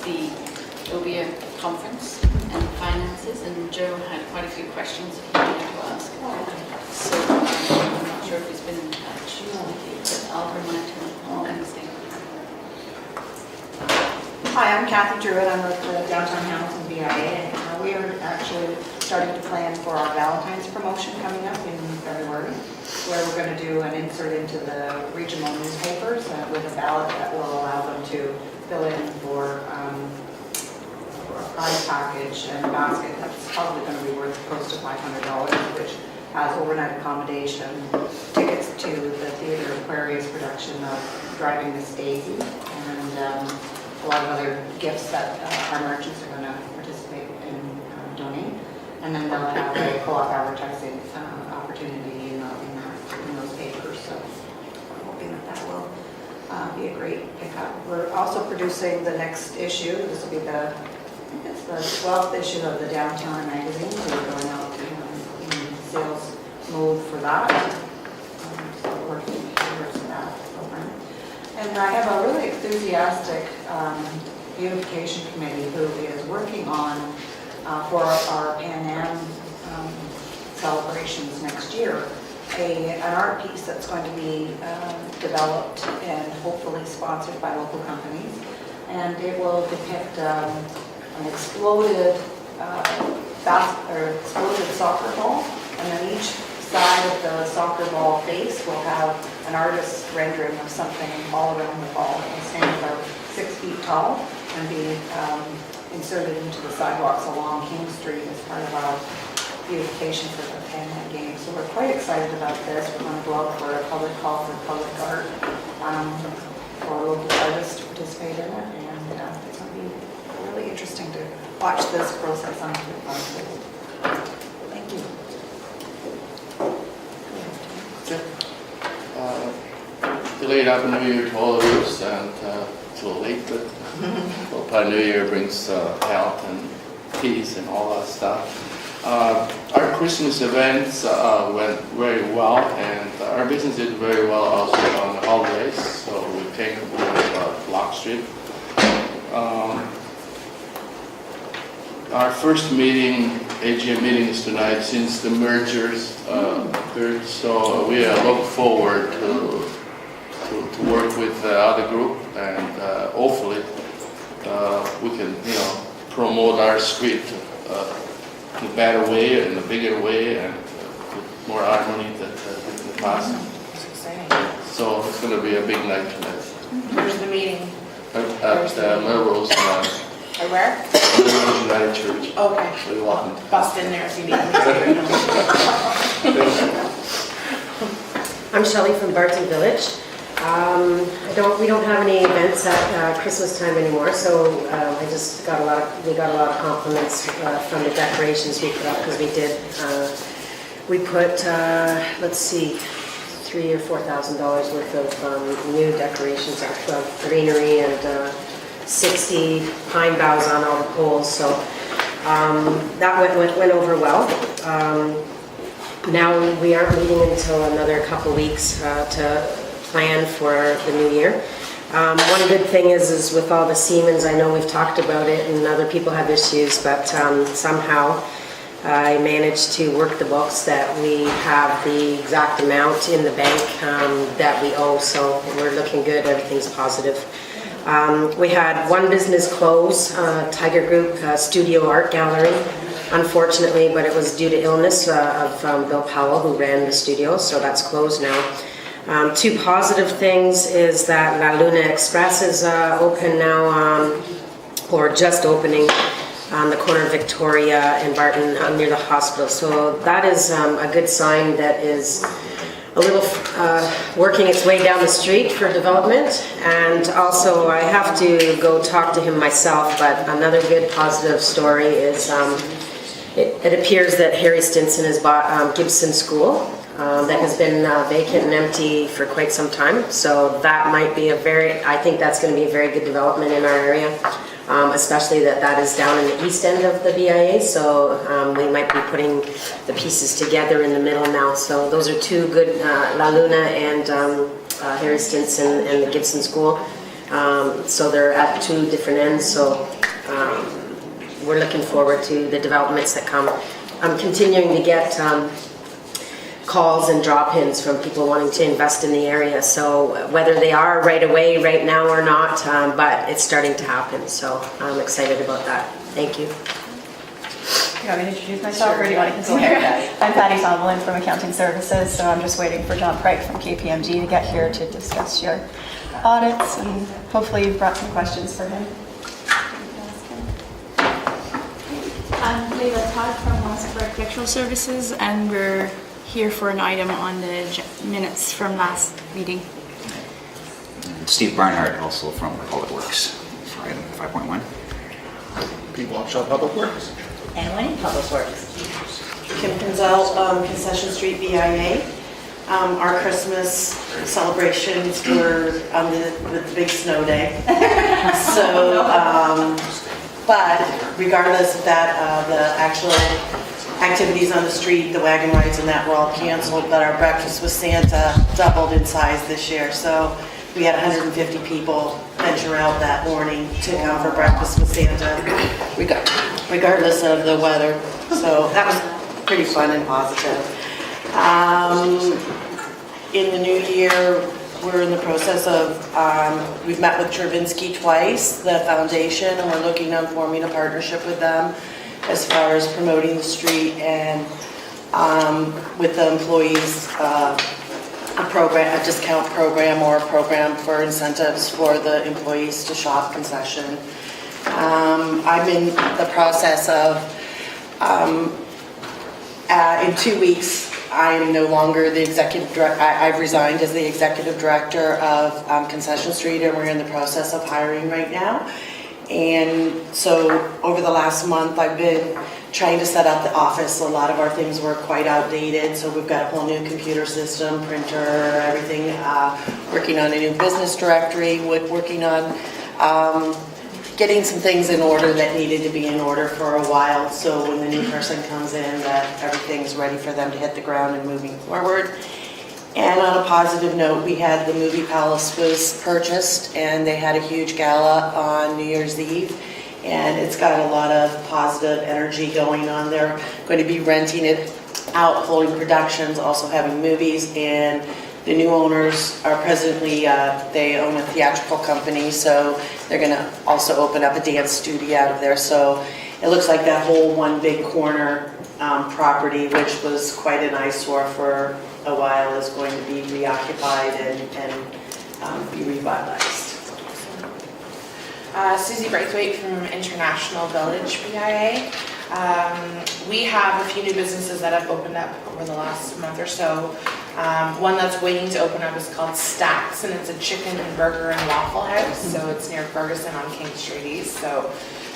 There'll be a conference and finances, and Joe had quite a few questions that he wanted to ask. So I'm not sure if he's been in touch with you, but I'll remind him on Wednesday. Hi, I'm Kathy Druitt. I'm with the Downtown Hamilton BIA, and we are actually starting to plan for our Valentine's promotion coming up in February, where we're going to do an insert into the regional newspapers with a ballot that will allow them to fill in for a prize package and a basket that's probably going to be worth close to $500, which has overnight accommodation, tickets to the Theatre Aquarius production of Driving Miss Daisy, and a lot of other gifts that our merchants are going to participate in donate. And then they'll have a co-op advertising opportunity in those papers. So I'm hoping that will be a great pickup. We're also producing the next issue. This will be I think it's the 12th issue of the Downtown magazine. So we're going out in sales mode for that. So we're working towards that program. And I have a really enthusiastic beautification committee who is working on, for our Pan Am celebrations next year, an art piece that's going to be developed and hopefully sponsored by local companies. And it will depict an exploded exploded soccer ball, and then each side of the soccer ball face will have an artist's rendering of something all around the ball. It will stand about 6 feet tall and be inserted into the sidewalks along King Street as part of our beautification for the Pan Am Games. So we're quite excited about this. We're going to go out for a public call for public art for local artists to participate in it, and it's going to be really interesting to watch this process unfold. Thank you. Delayed Happy New Year to all of us, and it's a little late, but hope Happy New Year brings health and peace and all that stuff. Our Christmas events went very well, and our business did very well also on the holidays, so we came with Block Street. Our first meeting, AGM meeting, is tonight since the mergers occurred, so we look forward to work with the other group, and hopefully we can, promote our street in a better way, in a bigger way, and with more harmony than in the past. So it's going to be a big night tonight. Where's the meeting? At Melrose United. At where? Melrose United Church. Okay. So you're welcome. Bust in there if you need me. I'm Shelley from Barton Village. We don't have any events at Christmas time anymore, so I just we got a lot of compliments from the decorations we put up, because we put let's see, $3,000 or $4,000 worth of new decorations of greenery and 60 pine boughs on all the poles, so that went over well. Now we aren't meeting until another couple weeks to plan for the new year. One good thing is with all the Siemens, I know we've talked about it and other people have issues, but somehow I managed to work the books that we have the exact amount in the bank that we owe, so we're looking good, everything's positive. We had one business close, Tiger Group Studio Art Gallery, unfortunately, but it was due to illness of Bill Powell, who ran the studio, so that's closed now. Two positive things is that La Luna Express is open now, or just opening on the corner of Victoria and Barton near the hospital. So that is a good sign that is a little working its way down the street for development. And also I have to go talk to him myself, but another good positive story is it appears that Harry Stinson has bought Gibson School. That has been vacant and empty for quite some time. So that might be I think that's going to be a very good development in our area, especially that is down in the east end of the BIA. So we might be putting the pieces together in the middle now. So those are two good, La Luna and Harry Stinson and the Gibson School. So they're at two different ends, so we're looking forward to the developments that come. I'm continuing to get calls and drop-ins from people wanting to invest in the area, so whether they are right away, right now or not, but it's starting to happen, so I'm excited about that. Thank you. You want me to introduce myself, or do you want to Go continue? ahead, I'm Patty Somlin from Accounting Services, so I'm just waiting for John Pryke from KPMG to get here to discuss your audits, and hopefully you've brought some questions for him. I'm Leila Todd from Westford Architectural Services, and we're here for an item on the minutes from last meeting. Steve Barnhart, also from Public Works, for item 5.1. Pete Walkshaw, Public Works. Anyone in Public Works? Kim Pinzel, Concession Street, BIA. Our Christmas celebrations were with the big snow day. So, but regardless of that, the actual activities on the street, the wagon rides and that were all canceled, but our breakfast with Santa doubled in size this year. So we had 150 people venture out that morning to come for breakfast with Santa, regardless of the weather. So that was pretty fun and positive. In the new year, we're in the process of, we've met with Chervinsky twice, the foundation, and we're looking on forming a partnership with them as far as promoting the street and with the employees, a discount program or a program for incentives for the employees to shop concession. I'm in the process of, in 2 weeks, I am no longer the executive director. I've resigned as the executive director of Concession Street, and we're in the process of hiring right now. And so over the last month, I've been trying to set up the office. A lot of our things were quite outdated, so we've got a whole new computer system, printer, everything, working on a new business directory, working on getting some things in order that needed to be in order for a while, so when the new person comes in, that everything's ready for them to hit the ground and moving forward. And on a positive note, we had the Movie Palace was purchased, and they had a huge gala on New Year's Eve, and it's got a lot of positive energy going on. They're going to be renting it out, holding productions, also having movies, and the new owners are presently, they own a theatrical company, so they're going to also open up a dance studio out of there. So it looks like that whole one big corner property, which was quite an eyesore for a while, is going to be reoccupied and be revitalized. Susie Braithwaite from International Village BIA. We have a few new businesses that have opened up over the last month or so. One that's waiting to open up is called Stacks, and it's a chicken and burger and waffle house. So it's near Ferguson on King Street East. So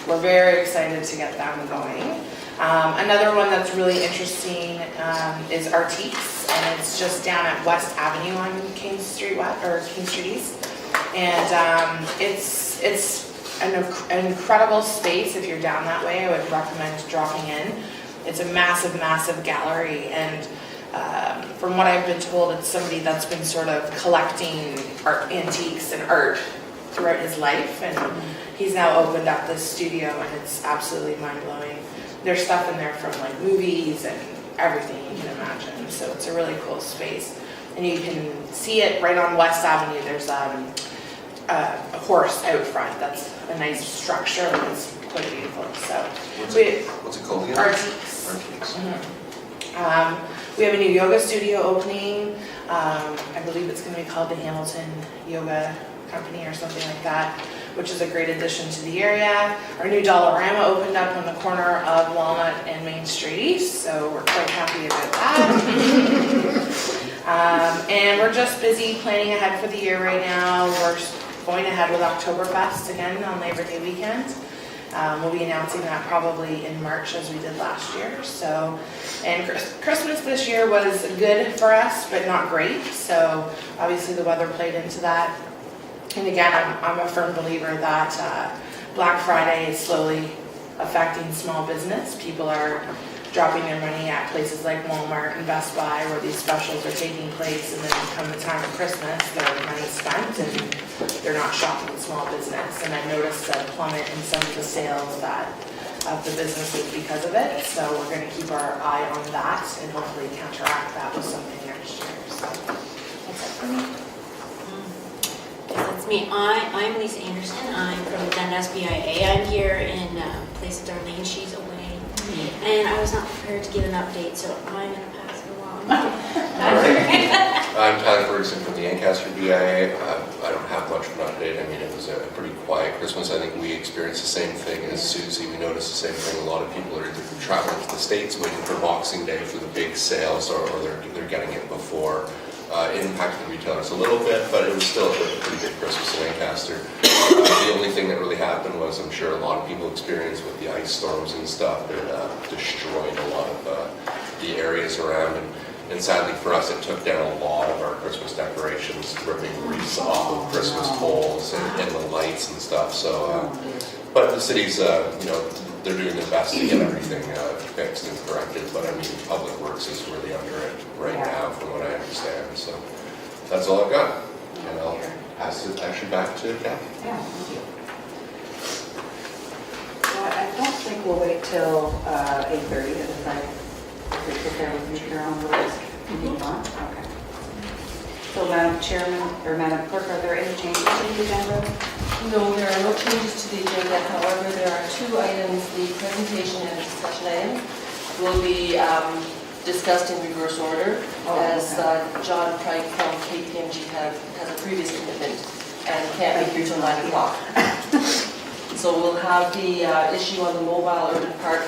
we're very excited to get them going. Another one that's really interesting is Artiques, and it's just down at West Avenue on King Street West or King Street East, and it's an incredible space. If you're down that way, I would recommend dropping in. It's a massive, massive gallery, and from what I've been told, it's somebody that's been sort of collecting art, antiques and art throughout his life, and he's now opened up this studio, and it's absolutely mind-blowing. There's stuff in there from like movies and everything you can imagine, so it's a really cool space. And you can see it right on West Avenue. There's a horse out front. That's a nice structure, and it's quite beautiful. So What's it called again? Artiques. Artiques. We have a new yoga studio opening. I believe it's going to be called the Hamilton Yoga Company or something like that, which is a great addition to the area. Our new Dollarama opened up on the corner of Walnut and Main Street East, so we're quite happy about that. And we're just busy planning ahead for the year right now. We're going ahead with Oktoberfest again on Labor Day weekend. We'll be announcing that probably in March as we did last year. So, and Christmas this year was good for us, but not great. So obviously the weather played into that. And again, I'm a firm believer that Black Friday is slowly affecting small business. People are dropping their money at places like Walmart and Best Buy where these specials are taking place, and then come the time of Christmas, their money's spent and they're not shopping small business. And I noticed a plummet in some of the sales of the businesses because of it. So we're going to keep our eye on that and hopefully counteract that with something next year. So that's it for me. Yes, that's me. I'm Lisa Anderson. I'm from the Dundas BIA. I'm here in place of Darlene. She's away. And I was not prepared to give an update, so I'm going to pass it along. I'm Tyler Ferguson from the Ancaster BIA. I don't have much of an update. I mean, it was a pretty quiet Christmas. I think we experienced the same thing as Susie. We noticed the same thing. A lot of people are either traveling to the States waiting for Boxing Day for the big sales, or they're getting it before. It impacted the retailers a little bit, but it was still a pretty good Christmas in Lancaster. The only thing that really happened was, I'm sure a lot of people experienced with the ice storms and stuff, it destroyed a lot of the areas around. And sadly for us, it took down a lot of our Christmas decorations, ripping wreaths off of Christmas poles and the lights and stuff. So, but the city's, they're doing their best to get everything fixed and corrected. But I mean, Public Works is really under it right now, from what I understand. So that's all I've got, and I'll pass it actually back to Kathy. Yeah, thank you. Well, I don't think we'll wait till 8:30, if I could prepare with me here on the list. Okay. So Madam Chairman, or Madam Clerk, are there any changes to the agenda? No, there are no changes to the agenda. However, there are two items, the presentation and discussion items will be discussed in reverse order, as John Pryke from KPMG has a previous commitment and can't be here till 9 o'clock. So we'll have the issue on the mobile urban park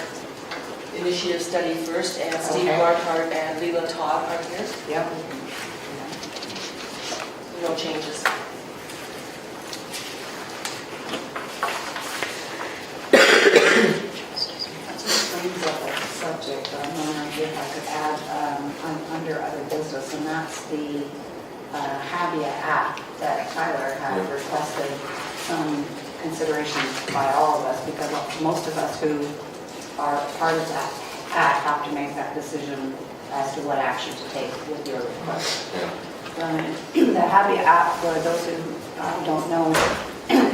initiative study first, and Steve Barnhart and Leila Todd are here. Yep. No changes. Brings up a subject, I'm wondering if I could add under other business, and that's the Habia app that Tyler had requested some consideration by all of us, because most of us who are part of that app have to make that decision as to what action to take with your request. The Habia app, for those who don't know,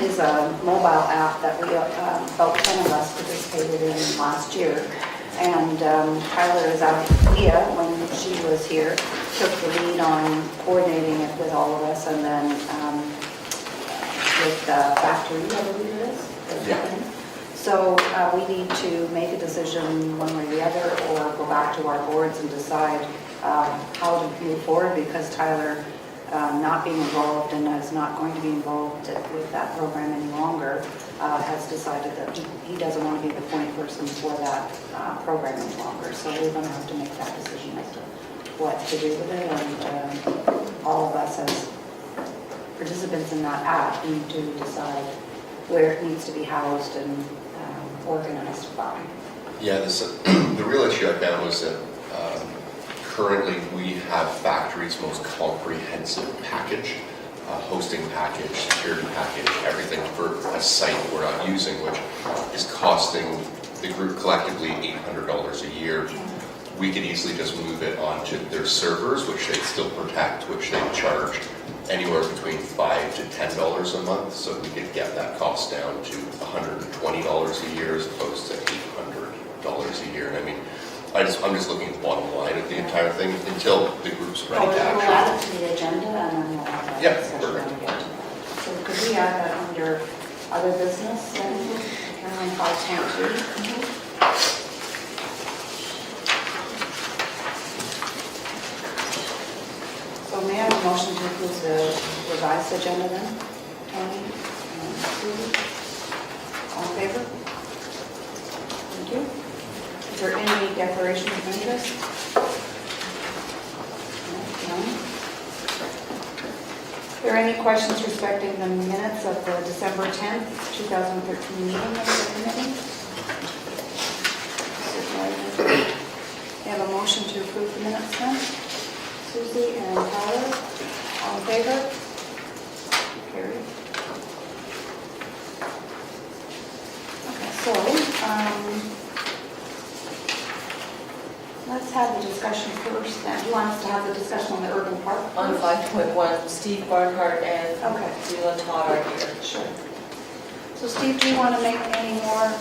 is a mobile app that we, about 10 of us participated in last year. And Tyler is out of Leah, when she was here, took the lead on coordinating it with all of us, and then with Factory, I believe it is. Yeah. So we need to make a decision one way or the other, or go back to our boards and decide how to move forward, because Tyler, not being involved and is not going to be involved with that program any longer, has decided that he doesn't want to be the point person for that program any longer. So we're going to have to make that decision as to what to do with it, and all of us as participants in that app need to decide where it needs to be housed and organized by. Yeah, the real issue I found was that currently we have Factory's most comprehensive package, hosting package, security package, everything for a site we're not using, which is costing the group collectively $800 a year. We could easily just move it onto their servers, which they still protect, which they charge anywhere between $5 to $10 a month. So we could get that cost down to $120 a year as opposed to $800 a year. And I mean, I'm just looking at the bottom line of the entire thing until the group's ready to We'll action. add it to the agenda, and then we'll have that Yeah, discussion when we get to that. So could we add that under other business, and Caroline 5.2? So may I have a motion to approve the revised agenda then? Tony and Susie? All in favor? Thank you. Is there any declaration of interest? None? Are there any questions respecting the minutes of the December 10th, 2013 meeting of the committee? We have a motion to approve the minutes then? Susie and Tyler, all in favor? Carried. Okay, so, have the discussion first then. Do you want us to have the discussion on the urban park? On 5.1, Steve Barnhart and Okay. Leland Todd are here. Sure. So Steve, do you want to make any more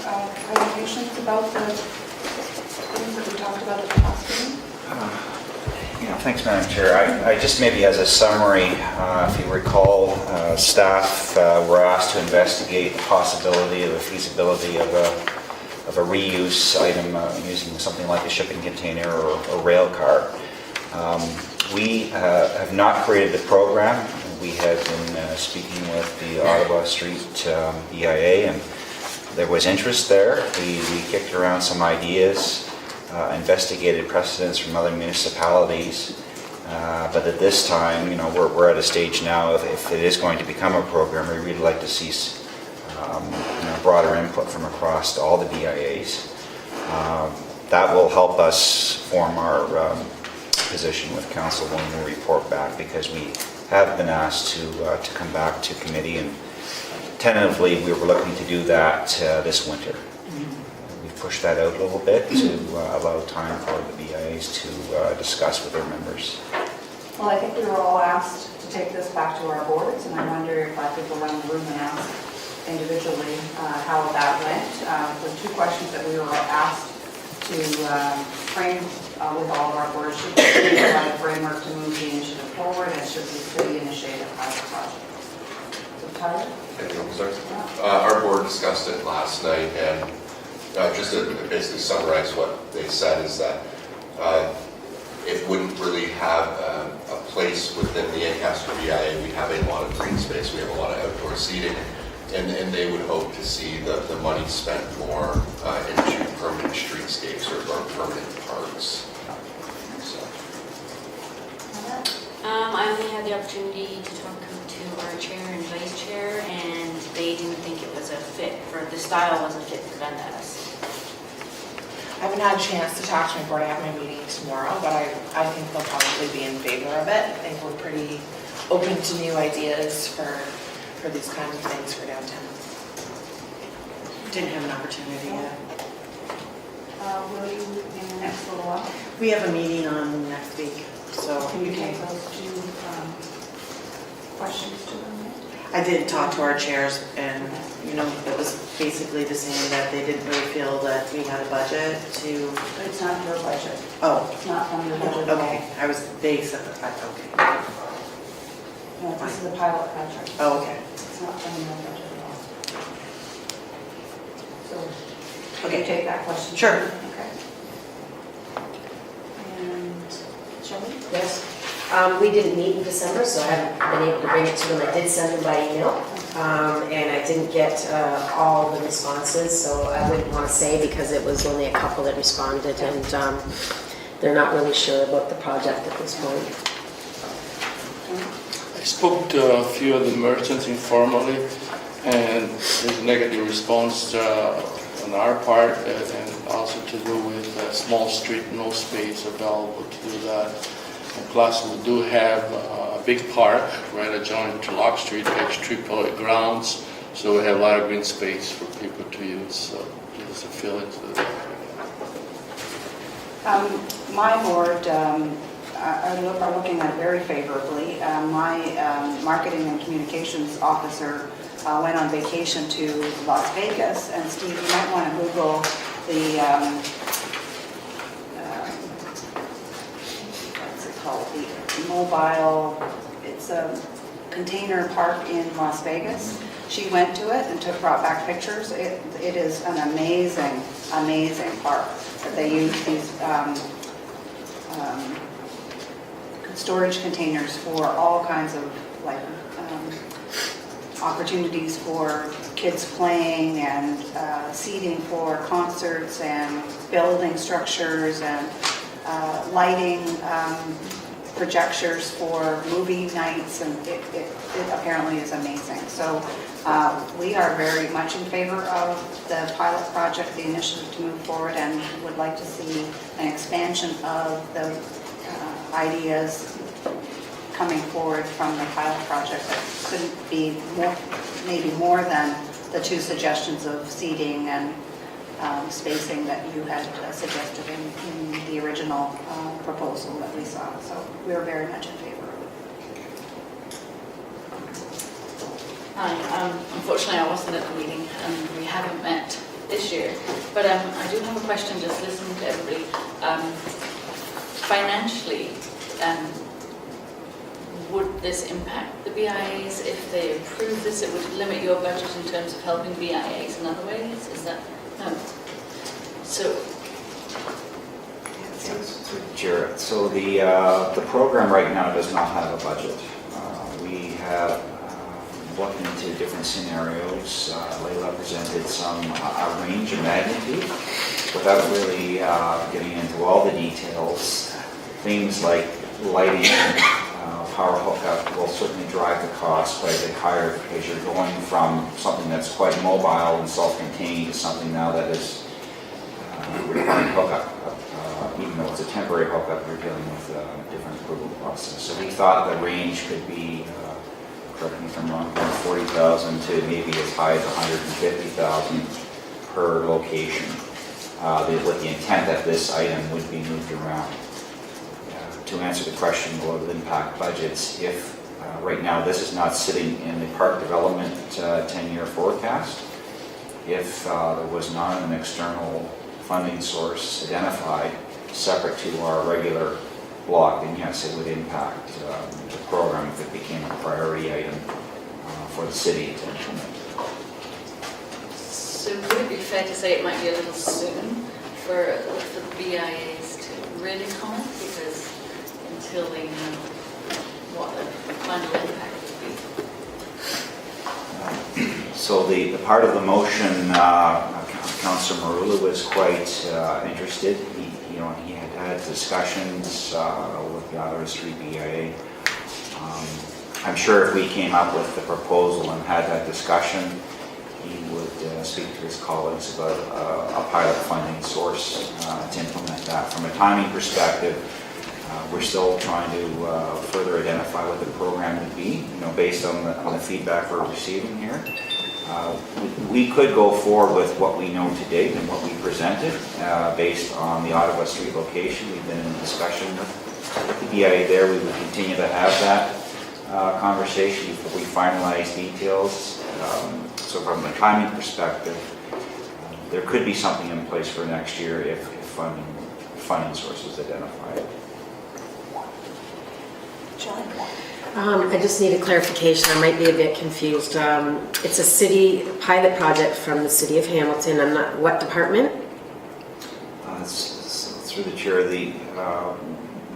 presentations about the things that we talked about at the last meeting? Thanks, Madam Chair. I just maybe as a summary, if you recall, staff were asked to investigate the possibility of the feasibility of a reuse item using something like a shipping container or a rail car. We have not created the program. We have been speaking with the Ottawa Street BIA, and there was interest there. We kicked around some ideas, investigated precedents from other municipalities, but at this time, we're at a stage now, if it is going to become a program, we really like to see broader input from across all the BIAs. That will help us form our position with council when we report back, because we have been asked to come back to committee, and tentatively we were looking to do that this winter. We've pushed that out a little bit to allow time for the BIAs to discuss with their members. Well, I think we were all asked to take this back to our boards, and I wonder if I could go around the room and ask individually how that went. The two questions that we were asked to frame with all of our boards: should the city provide a framework to move the initiative forward, and should the city initiate a pilot project? So Tyler? Our board discussed it last night, and just to basically summarize what they said is that it wouldn't really have a place within the Ancaster BIA. We have a lot of green space, we have a lot of outdoor seating, and they would hope to see the money spent more into permanent streetscapes or permanent parks. So. I only had the opportunity to talk to our chair and vice chair, and they didn't think it was a fit for, the style wasn't fit for Dundas. I haven't had a chance to talk to my board. I have my meeting tomorrow, but I think they'll probably be in favor of it. I think we're pretty open to new ideas for these kinds of things for downtown. Didn't have an opportunity yet. Will you, in the next little while? We have a meeting on next week, so. Can you take those two questions to them? I did talk to our chairs, and, it was basically the same, that they didn't really feel that we had a budget to. It's not your budget. Oh, It's not from your budget. at all. okay. They said that, okay. No, this is a pilot project. Oh, okay. It's not from your budget at all. So, can Okay. you take that question? Sure. Okay. And Shelley? Yes. We didn't meet in December, so I haven't been able to bring it to them. I did send them by email, and I didn't get all the responses, so I wouldn't want to say, because it was only a couple that responded, and they're not really sure about the project at this point. I spoke to a few of the merchants informally, and there's a negative response on our part, and also to do with small street, no space available to do that. And plus, we do have a big park right adjoining to Lock Street, H3 grounds, so we have a lot of green space for people to use. So just a feeling to that. My board are looking at it very favorably. My marketing and communications officer went on vacation to Las Vegas, and Steve, you might want to Google the what's it called? The mobile. It's a container park in Las Vegas. She went to it and brought back pictures. It is an amazing park. They use these storage containers for all kinds of opportunities for kids playing, and seating for concerts, and building structures, and lighting projectors for movie nights, and it apparently is amazing. So we are very much in favor of the pilot project, the initiative to move forward, and would like to see an expansion of the ideas coming forward from the pilot project that couldn't be maybe more than the two suggestions of seating and spacing that you had suggested in the original proposal that we saw. So we were very much in favor of it. Hi, unfortunately I wasn't at the meeting and we haven't met this year, but I do have a question just listening to everybody. Financially, would this impact the BIAs if they approve this? It would limit your budget in terms of helping BIAs in other ways? Is that, no? So, Chair, so the program right now does not have a budget. We have looked into different scenarios. Layla presented a range of magnitude without really getting into all the details. Things like lighting, power hookup will certainly drive the cost quite a bit higher because you're going from something that's quite mobile and self-contained to something now that is requiring hookup. Even though it's a temporary hookup, you're dealing with a different approval process. So we thought the range could be, correct me if I'm wrong, from 40,000 to maybe as high as 150,000 per location, with the intent that this item would be moved around. To answer the question, will it impact budgets? If right now this is not sitting in the park development 10-year forecast, if there was not an external funding source identified separate to our regular block, then yes, it would impact the program if it became a priority item for the city to implement. so would it be fair to say it might be a little soon for the BIAs to really comment? Because until they know what the final impact would be. So the part of the motion, Councillor Marula was quite interested. He had discussions with the other street BIA. I'm sure if we came up with the proposal and had that discussion, he would speak to his colleagues about a pilot funding source to implement that. From a timing perspective, we're still trying to further identify what the program would be, based on the feedback we're receiving here. We could go forward with what we know to date and what we presented based on the Ottawa Street location. We've been in discussion with the BIA there. We would continue to have that conversation before we finalize details. So from a timing perspective, there could be something in place for next year if funding sources identified. John? I just need a clarification. I might be a bit confused. It's a city pilot project from the City of Hamilton. I'm not, what department? Through the chair,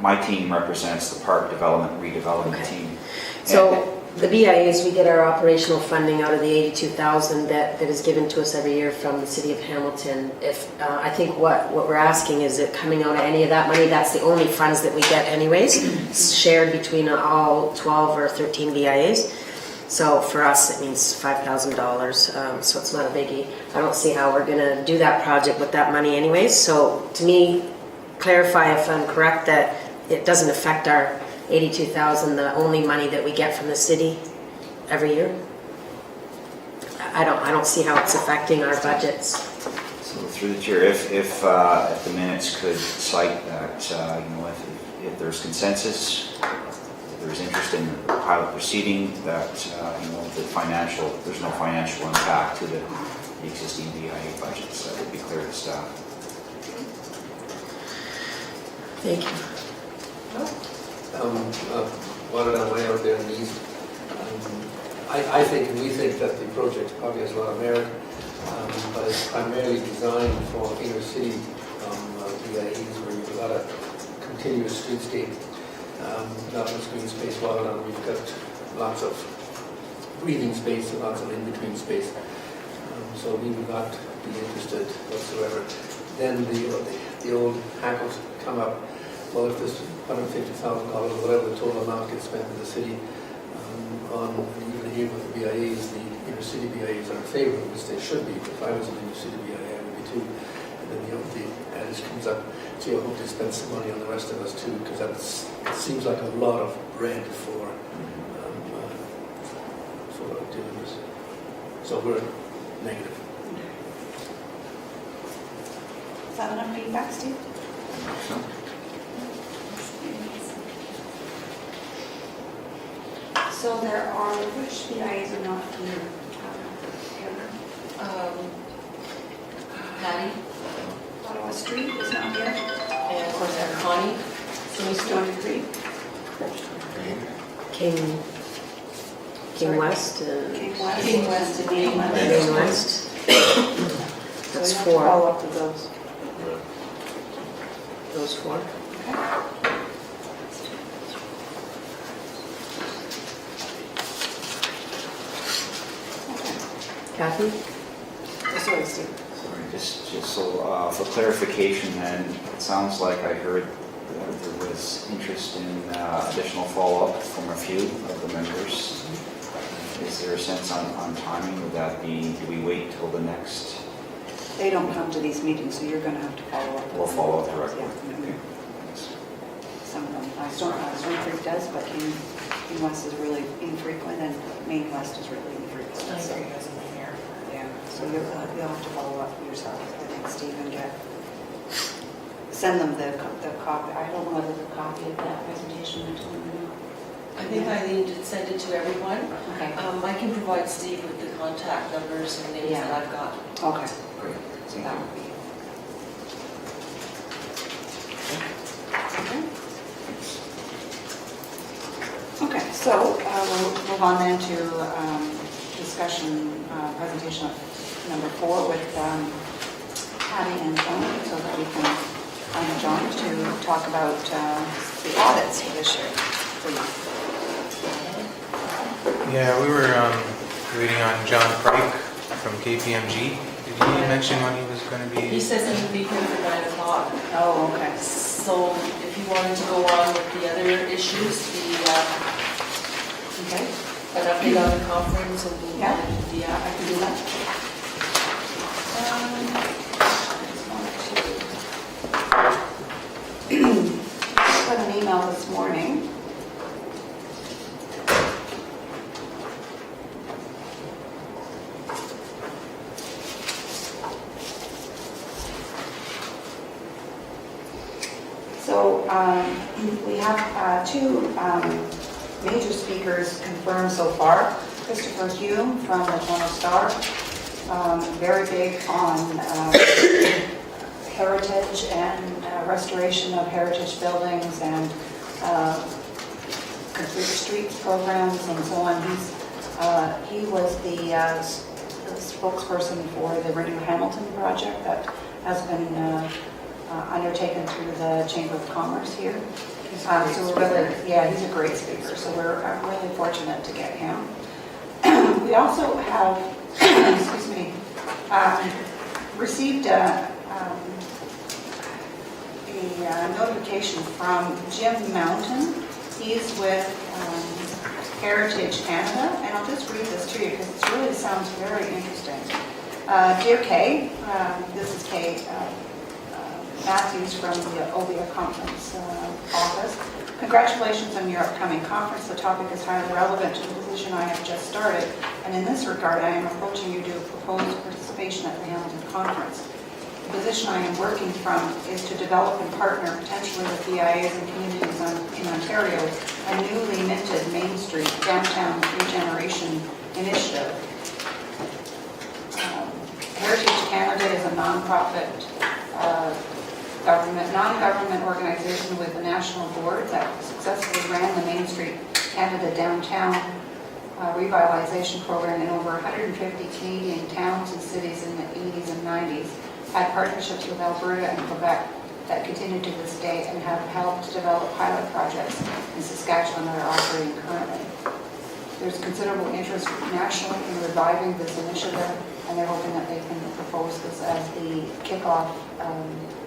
my team represents the Park Development Redevelopment team. So the BIAs, we get our operational funding out of the 82,000 that is given to us every year from the City of Hamilton. If I think what we're asking is it coming out of any of that money? That's the only funds that we get anyways, shared between all 12 or 13 BIAs. So for us, it means $5,000. So it's not a biggie. I don't see how we're going to do that project with that money anyways. So to me, clarify if I'm correct that it doesn't affect our 82,000, the only money that we get from the city every year. I don't see how it's affecting our budgets. So through the chair, if the minutes could cite that, if there's consensus, if there's interest in the pilot proceeding, that there's no financial impact to the existing BIA budgets. That would be clear to staff. Thank you. Wanted on way out there in the east. I think, and we think that the project probably has a lot of merit, but it's primarily designed for inner city BIAs where you've got a continuous streetscape, not much green space, while we've got lots of breathing space and lots of in-between space. So we would not be interested whatsoever. Then the old hackles come up. Well, if this $150,000 or whatever the total amount gets spent in the city even here with the BIAs, the inner city BIAs are in favor of this. They should be. If I was an inner city BIA, I would be too. And then the adage comes up, gee, I hope they spend some money on the rest of us too, because it seems like a lot of bread for doing this. So we're negative. that enough feedback, Steve? So there are, which BIAs are not here? Patty, Ottawa Street is not here. and of course, Connie. So we still have three. King West and King West. King West and King West. Main West. That's So we have to 4. follow up with those. Those 4. Kathy? Sorry, Steve. Sorry, just so for clarification then, it sounds like I heard that there was interest in additional follow-up from a few of the members. Is there a sense on timing? Would that be, do we wait till the next? They don't come to these meetings, so you're going to have to follow up. We'll follow up directly. Yeah. Okay. Thanks. Some of them, Storm Creek does, but King West is really infrequent, and Main West is really infrequent. So, yeah, so you'll have to follow up yourself, I think, Steve, and send them the copy. I don't know whether the copy of that presentation went to them or not. I think Eileen did send it to everyone. Okay. I can provide Steve with the contact numbers and names Yeah. that I've got. Okay, great. So that would be. Okay, so we'll move on then to discussion, presentation of number 4 with Patty and John, so that we can find John to talk about the audits for this year. Please. Yeah, we were waiting on John Pike from KPMG. Did he mention when he was going to be? He says he would be here for 9 o'clock. Oh, okay. So if you wanted to go on with the other issues, Okay. an update on the conference and Yeah. Yeah, I can do that. I got an email this morning. So we have 2 major speakers confirmed so far. Christopher Hume from the Toronto Star, very big on heritage and restoration of heritage buildings and complete streets programs and so on. He was the spokesperson for the Renew Hamilton project that has been undertaken through the Chamber of Commerce here. So we're really, he's a great speaker, so we're really fortunate to get him. We also have, excuse me, received a notification from Jim Mountain. He's with Heritage Canada, and I'll just read this to you because it really sounds very interesting. Dear Kay, this is Kay Matthews from the OBIA conference office. Congratulations on your upcoming conference. The topic is highly relevant to the position I have just started, and in this regard, I am approaching you to propose participation at the Hamilton conference. The position I am working from is to develop and partner potentially with BIAs and communities in Ontario a newly minted Main Street downtown regeneration initiative. Heritage Canada is a non-profit non-government organization with a national board that successfully ran the Main Street Canada Downtown Revitalization Program in over 150 Canadian towns and cities in the 80s and 90s, had partnerships with Alberta and Quebec that continue to this day, and have helped develop pilot projects in Saskatchewan that are operating currently. There's considerable interest nationally in reviving this initiative, and they're hoping that they can propose this as the kickoff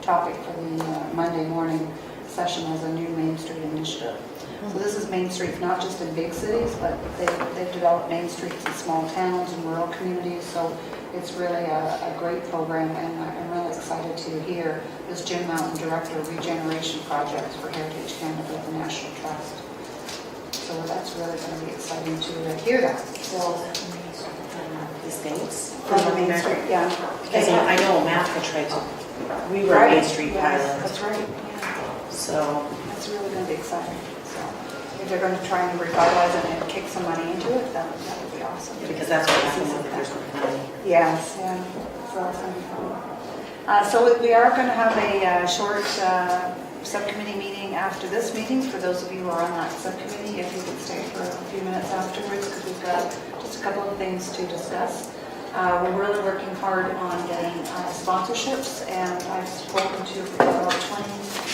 topic for the Monday morning session as a new Main Street initiative. So this is Main Streets, not just in big cities, but they've developed Main Streets in small towns and rural communities. So it's really a great program, and I'm really excited to hear this Jim Mountain, Director of Regeneration Projects for Heritage Canada at the National Trust. So that's really going to be exciting to hear that. So States? From Main Street, yeah. Because I know Mathka tried to, we were a Main Street Yes, pilot, that's right, yeah. so. That's really going to be exciting. So if they're going to try and revitalize it and kick some money into it, that would be awesome. Because that's what happened with the first one. Yes, yeah. So it's going to be fun. So we are going to have a short subcommittee meeting after this meeting. For those of you who are on that subcommittee, if you could stay for a few minutes afterwards, because we've got just a couple of things to discuss. We're really working hard on getting sponsorships, and I've spoken to about 20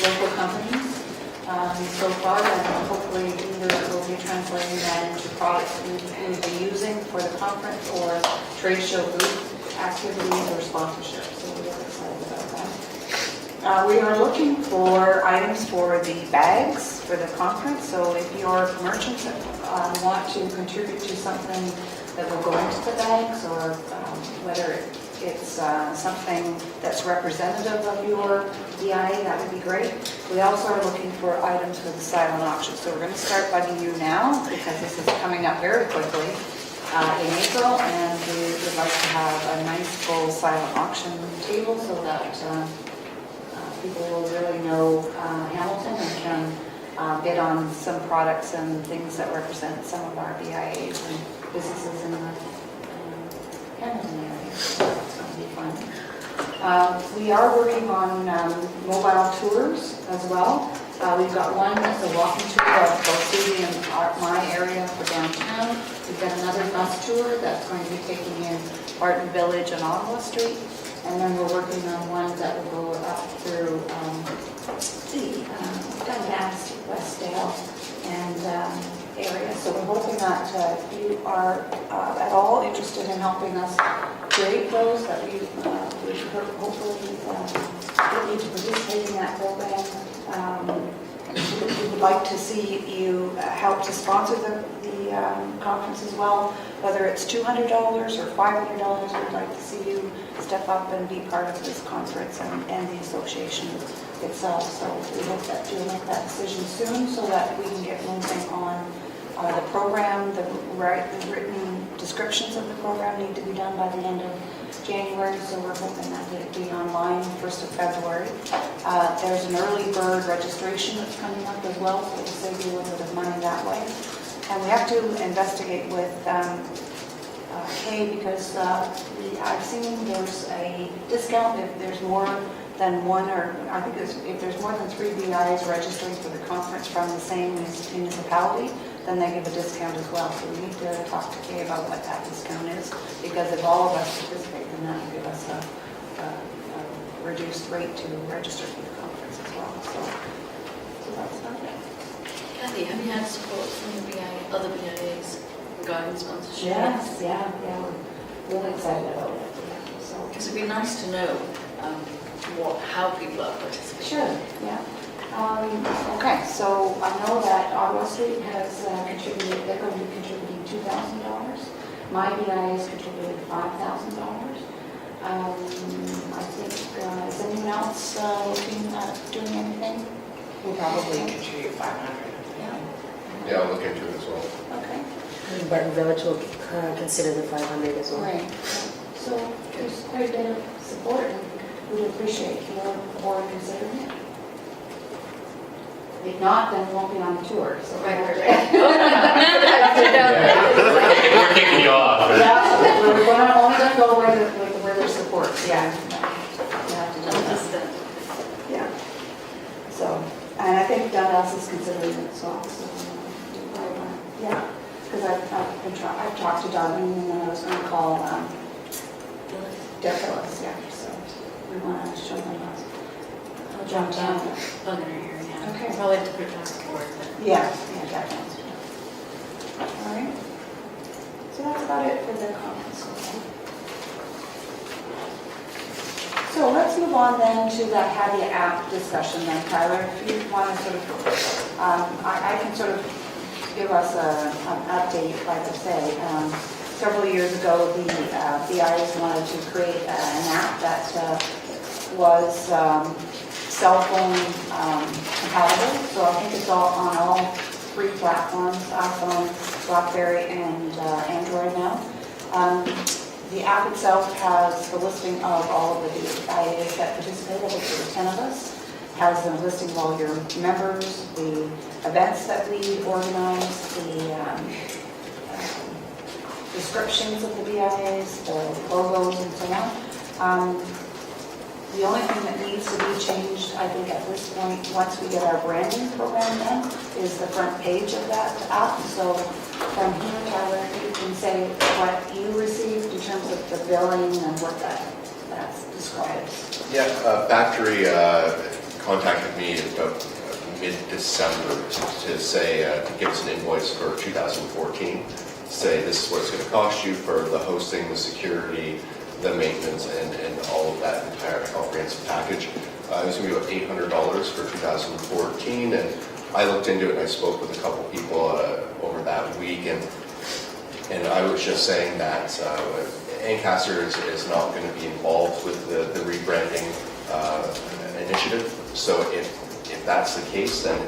local companies so far, and hopefully either we'll be translating that into products that we'll be using for the conference or trade show booth activities or sponsorships. So we're really excited about that. We are looking for items for the bags for the conference. So if your merchants want to contribute to something that will go into the bags, or whether it's something that's representative of your BIA, that would be great. We also are looking for items for the silent auction. So we're going to start bugging you now, because this is coming up very quickly in April, and we would like to have a nice full silent auction table so that people will really know Hamilton and can bid on some products and things that represent some of our BIAs and businesses in the Hamilton area. So it's going to be fun. We are working on mobile tours as well. We've got one that's a walking tour of both Susie and my area for downtown. We've got another bus tour that's going to be taking in Barton Village and Ottawa Street. And then we're working on one that will go up through Dundas, Westdale, and area. So we're hoping that if you are at all interested in helping us create those, that we hopefully get you to participate in that program. We would like to see you help to sponsor the conference as well, whether it's $200 or $500. We'd like to see you step up and be part of this conference and the association itself. So we hope that you'll make that decision soon so that we can get moving on the program. The written descriptions of the program need to be done by the end of January, so we're hoping that it'll be online 1st of February. There's an early bird registration that's coming up as well, so it'll save you a little bit of money that way. And we have to investigate with Kay, because I've seen there's a discount if there's more than one, or I think if there's more than 3 BIs registering for the conference from the same municipality, then they give a discount as well. So we need to talk to Kay about what that discount is, because if all of us participate, then that will give us a reduced rate to register for the conference as well. So that's about it. Kathy, have you had support from the BIA, other BIAs regarding sponsorship? Yes, yeah, we're really excited about it. Yeah, so. Because it'd be nice to know how people are participating. Sure, yeah. Okay, so I know that Ottawa Street has contributed, they're going to be contributing $2,000. My BIA has contributed $5,000. I think, is anyone else looking at doing anything? We'll probably contribute 500. Yeah, I'll look into it as well. Okay. And Barton Village will consider the 500 as well. Right. So there's quite a bit of support, and we'd appreciate your board considering it. If not, then we won't be on the tour. So Right. we're kicking you off. yeah, we're only going to go where there's support. Yeah. You have to do that. Yeah. So, and I think Dundas is considering it as well. So, yeah. Because I've talked to Darlene, and then I was going to call Deb Phillips. Yeah. So we want to show them that. Jump down. Other area. Okay. Probably have to put it on the board. Yeah, definitely. All right. So that's about it for the conference. So let's move on then to the Havia app discussion then, Tyler. If you want to sort of, I can sort of give us an update, like I say. Several years ago, the BIs wanted to create an app that was cell phone compatible. So I think it's all on all 3 platforms, iPhone, BlackBerry, and Android now. The app itself has the listing of all of the BIAs that participated, which there were 10 of us. Has a listing of all your members, the events that we organize, the descriptions of the BIAs, the logos and so on. The only thing that needs to be changed, I think at this point, once we get our branding program done, is the front page of that app. So from here, Tyler, you can say what you received in terms of the billing and what that describes. Yeah, Factory contacted me about mid-December to say, to give us an invoice for 2014, say this is what it's going to cost you for the hosting, the security, the maintenance, and all of that entire comprehensive package. It was going to be about $800 for 2014, and I looked into it and I spoke with a couple people over that week, and I was just saying that Ancaster is not going to be involved with the rebranding initiative. So if that's the case, then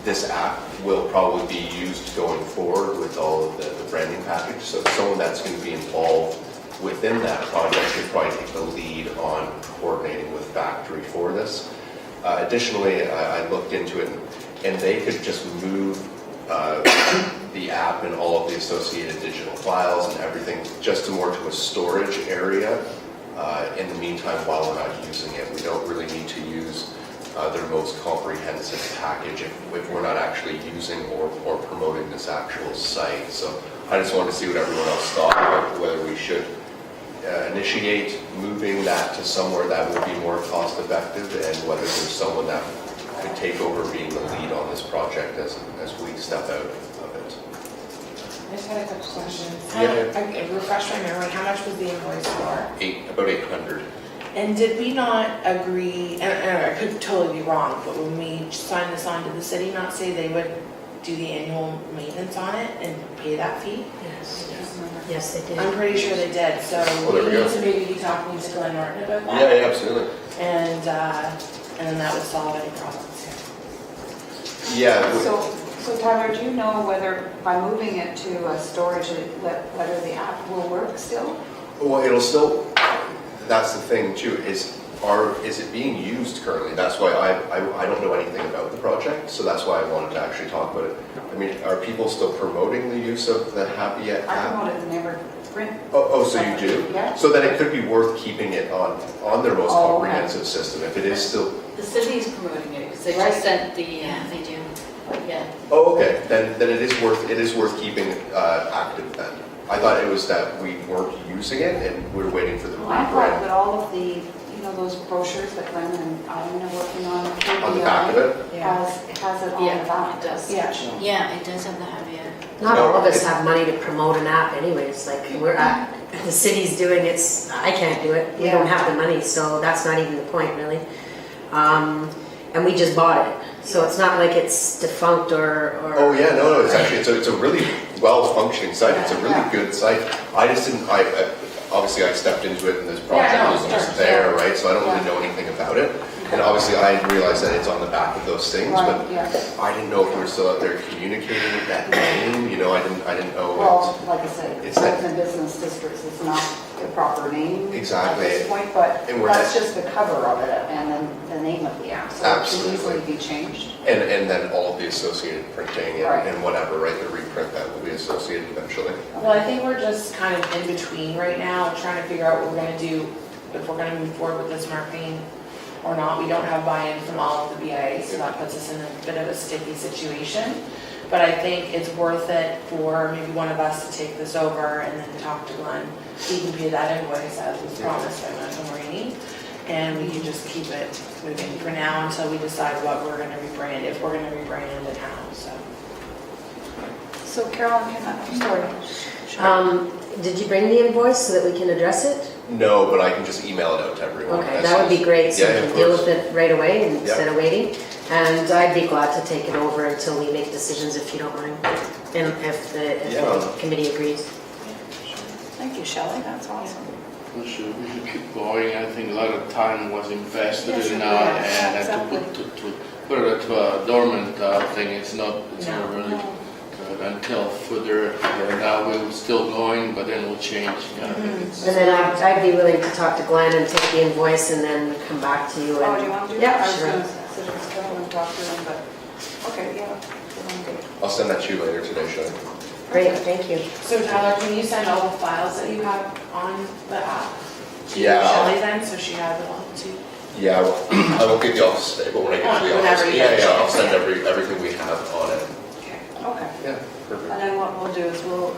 this app will probably be used going forward with all of the branding package. So someone that's going to be involved within that project should probably take the lead on coordinating with Factory for this. Additionally, I looked into it, and they could just move the app and all of the associated digital files and everything just to a storage area. In the meantime, while we're not using it, we don't really need to use their most comprehensive package if we're not actually using or promoting this actual site. So I just wanted to see what everyone else thought about whether we should initiate moving that to somewhere that would be more cost effective, and whether there's someone that could take over being the lead on this project as we step out of it. I just had a couple questions. Yeah. Refresh my memory, how much was the invoice for? About 800. And did we not agree, and I could totally be wrong, but when we signed this on, did the city not say they would do the annual maintenance on it and pay that fee? Yes. Yes, they did. I'm pretty sure they did, so Well, there we we go. need to maybe be talking to Glenn Norton about that. Yeah, absolutely. And then that would solve any problems here. Yeah. So Tyler, do you know whether by moving it to a storage, whether the app will work still? Well, it'll still. That's the thing too. Is it being used currently? That's why I don't know anything about the project. So that's why I wanted to actually talk about it. I mean, are people still promoting the use of the Happy app? I promote it in every print. Oh, so you do? Yeah. So then it could be worth keeping it on their most Oh, okay. comprehensive system if it is still. The city's promoting it, because they Right. just sent the, Yeah, they do. yeah. Oh, okay. Then it is worth keeping active then. I thought it was that we weren't using it and we're waiting for the I thought rebrand. that all of the, those brochures that Glenn and Ivan are working on. On the back of it? Has it on Yeah, the back. it does. Yeah. Yeah, it does have the Happy App. Not all of us have money to promote an app anyways, like the city's doing it, I can't do it, we don't have the money, so that's not even the point really. And we just bought it, so it's not like it's defunct or. Oh yeah, no, it's actually, it's a really well-functioning site, it's a really good site. I just didn't, obviously I stepped into it and this project Yeah, no, was just sure, there, sure. right? So I don't really know anything about it. And obviously I realized that it's on the back of those things, Right, but yeah. I didn't know if we were still out there communicating with that name, I didn't know. Well, like I said, It's that- Littleton Business Districts is not the proper name Exactly. at this point, but And we're that's not- just the cover of it and then the name of the app. So it Absolutely. can easily be changed. And then all of the associated printing Right. and whatever, right, the reprint that will be associated eventually. Well, I think we're just kind of in between right now, trying to figure out what we're gonna do, if we're gonna move forward with this marketing or not. We don't have buy-in from all of the BIA, so that puts us in a bit of a sticky situation. But I think it's worth it for maybe one of us to take this over and then talk to Glenn. He can pay that invoice as was promised by Michael Marini. And we can just keep it moving for now until we decide what we're gonna rebrand, if we're gonna rebrand and how, so. So Carolyn, sorry. Did you bring the invoice so that we can address it? No, but I can just email it out to everyone. Okay, as that would soon be great, so Yeah, we of can deal course. with it right away Yeah. instead of waiting. And I'd be glad to take it over until we make decisions if you don't mind, and if the committee agrees. Thank you, Shelley, that's awesome. We should keep going. I think a lot of time was invested Yes, in it that, was. and Exactly. to put it to a dormant thing, it's not really until further, now we're still going, but then we'll change. Yeah, it's- And then I'd be willing to talk to Glenn and take the invoice and then come back to you. Oh, and- do you want to do Yeah, that? I was sure. going to sit in still and talk to them, but, okay, yeah. we're good. I'll send that to you later today, Shelley. Great, thank you. So Tyler, can you send all the files that you have on the app to Yeah. Shelley then, so she has it all too? Yeah, well, I won't get the office today, but when I get to the Whenever office, you get a I'll chance. send everything we have on it. Okay. Yeah, perfect. And then what we'll do is we'll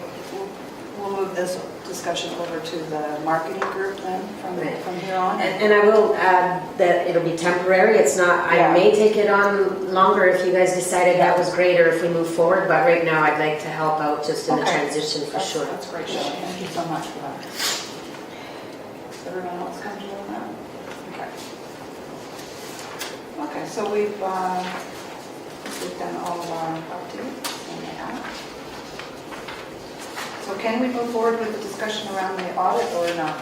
move this discussion over to the marketing group then Right. from here on. And I will add that it'll be temporary. It's not, I Yeah. may take it on longer if you guys decided that was great or if we move forward, but right now I'd like to help out just in the Okay. transition for That's- sure. That's great, Shelley. Thank you so much for that. Is everyone else comfortable with that? Okay. Okay, so we've done all of our updates on the app. So can we move forward with the discussion around the audit or not?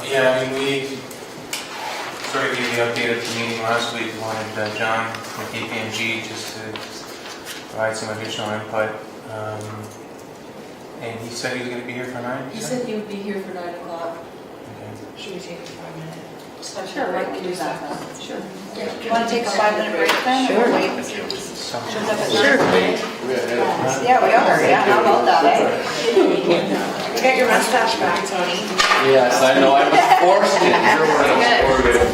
Yeah, I mean, we sort of gave the update at the meeting last week. We wanted John from KPMG just to provide some additional input. And he said he was going to be here for 9? He said he would be here for 9 o'clock. Okay. Should we take a 5-minute? Sure, we can do that then. Sure. Do you want to take a 5-minute break then? Sure. Wait. So- Shows up at Sure. 9. We're ahead of time. Yeah, we are, yeah, how about that, eh? You got your mustache back, Tony. Yes, I know, I was forced it.